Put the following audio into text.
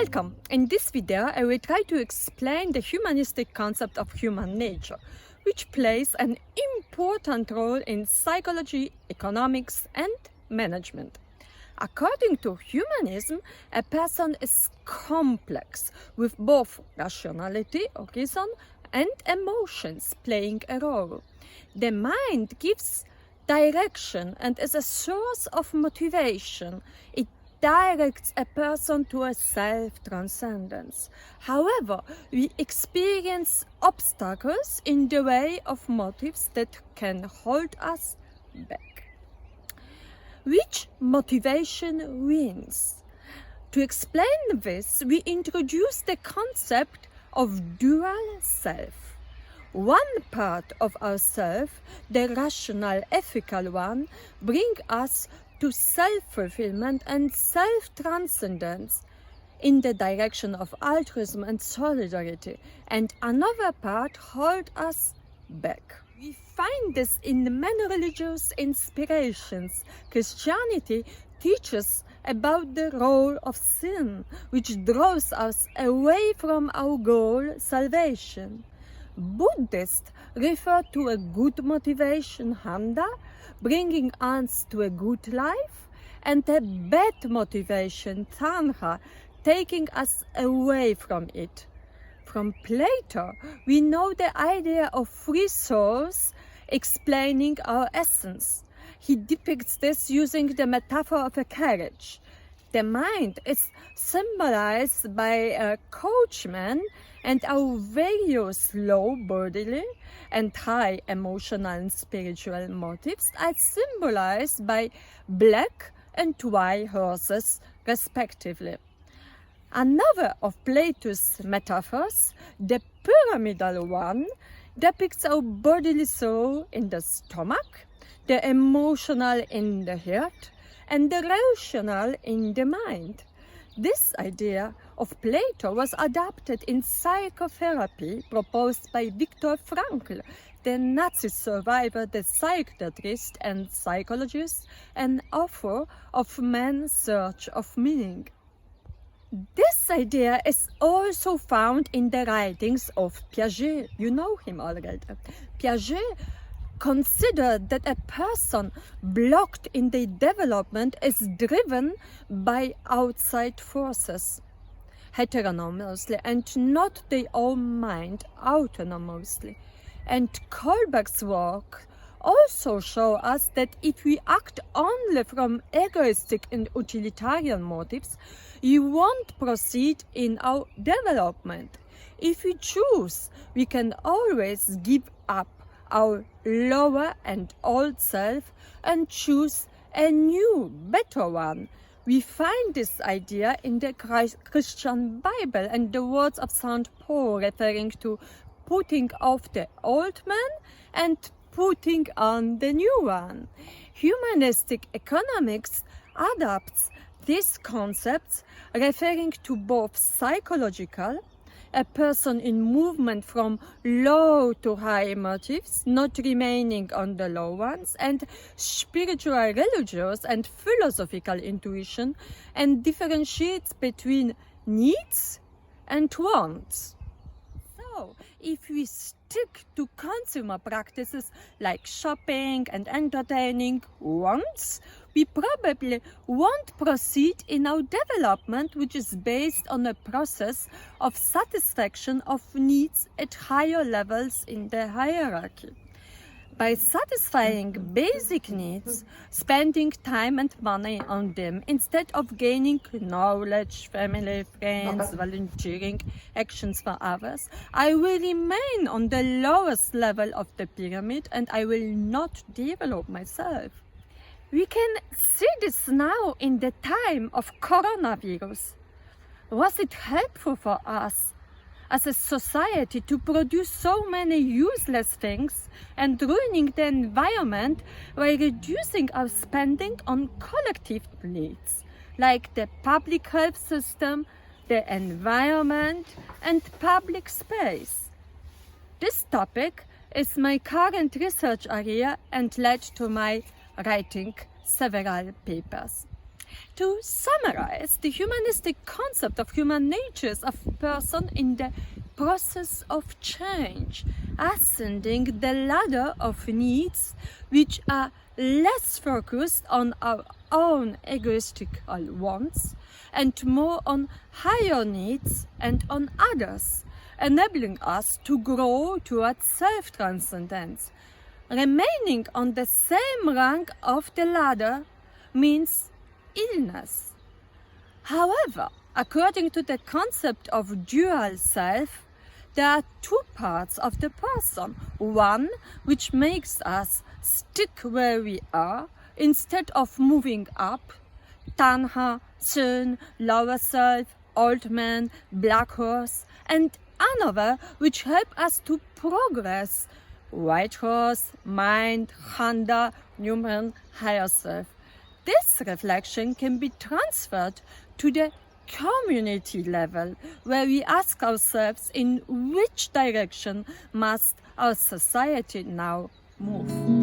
Welcome! In this video, I will try to explain the humanistic concept of human nature, which plays an important role in psychology, economics, and management. According to humanism, a person is complex, with both rationality or reason and emotions playing a role. The mind gives direction and is a source of motivation. It directs a person to a self-transcendence. However, we experience obstacles in the way of motives that can hold us back. Which motivation wins? To explain this, we introduce the concept of dual self. One part of ourself, the rational, ethical one, brings us to self-fulfillment and self-transcendence in the direction of altruism and solidarity, and another part holds us back. We find this in many religious inspirations. Christianity teaches about the role of sin, which draws us away from our goal, salvation. Buddhists refer to a good motivation, handa, bringing us to a good life, and a bad motivation, tanha, taking us away from it. From Plato, we know the idea of free souls explaining our essence. He depicts this using the metaphor of a carriage. The mind is symbolized by a coachman, and our various low bodily and high emotional and spiritual motives are symbolized by black and white horses, respectively. Another of Plato's metaphors, the pyramidal one, depicts our bodily soul in the stomach, the emotional in the heart, and the rational in the mind. This idea of Plato was adapted in psychotherapy proposed by Viktor Frankl, the Nazi survivor, the psychiatrist and psychologist, and author of Man's Search of Meaning. This idea is also found in the writings of Piaget. You know him already. Piaget considered that a person blocked in their development is driven by outside forces, heteronomously, and not their own mind, autonomously. And Kohlberg's work also show us that if we act only from egoistic and utilitarian motives, we won't proceed in our development. If we choose, we can always give up our lower and old self and choose a new, better one. We find this idea in the Christian Bible and the words of St. Paul referring to putting off the old man and putting on the new one. Humanistic economics adapts these concepts, referring to both psychological, a person in movement from low to high motives, not remaining on the low ones, and spiritual, religious, and philosophical intuition, and differentiates between needs and wants. So, if we stick to consumer practices like shopping and entertaining wants, we probably won't proceed in our development, which is based on a process of satisfaction of needs at higher levels in the hierarchy. By satisfying basic needs, spending time and money on them instead of gaining knowledge, family, friends, volunteering, actions for others, I will remain on the lowest level of the pyramid and I will not develop myself. We can see this now in the time of coronavirus. Was it helpful for us as a society to produce so many useless things and ruining the environment by reducing our spending on collective needs, like the public health system, the environment, and public space? This topic is my current research area and led to my writing several papers. To summarize, the humanistic concept of human nature is of person in the process of change, ascending the ladder of needs which are less focused on our own egoistical wants and more on higher needs and on others, enabling us to grow towards self-transcendence. Remaining on the same rank of the ladder means illness. However, according to the concept of dual self, there are two parts of the person. One which makes us stick where we are instead of moving up, Tanha, Sun, lower self, old man, black horse, and another which helps us to progress, white horse, mind, Khanda, human, higher self. This reflection can be transferred to the community level, where we ask ourselves in which direction must our society now move.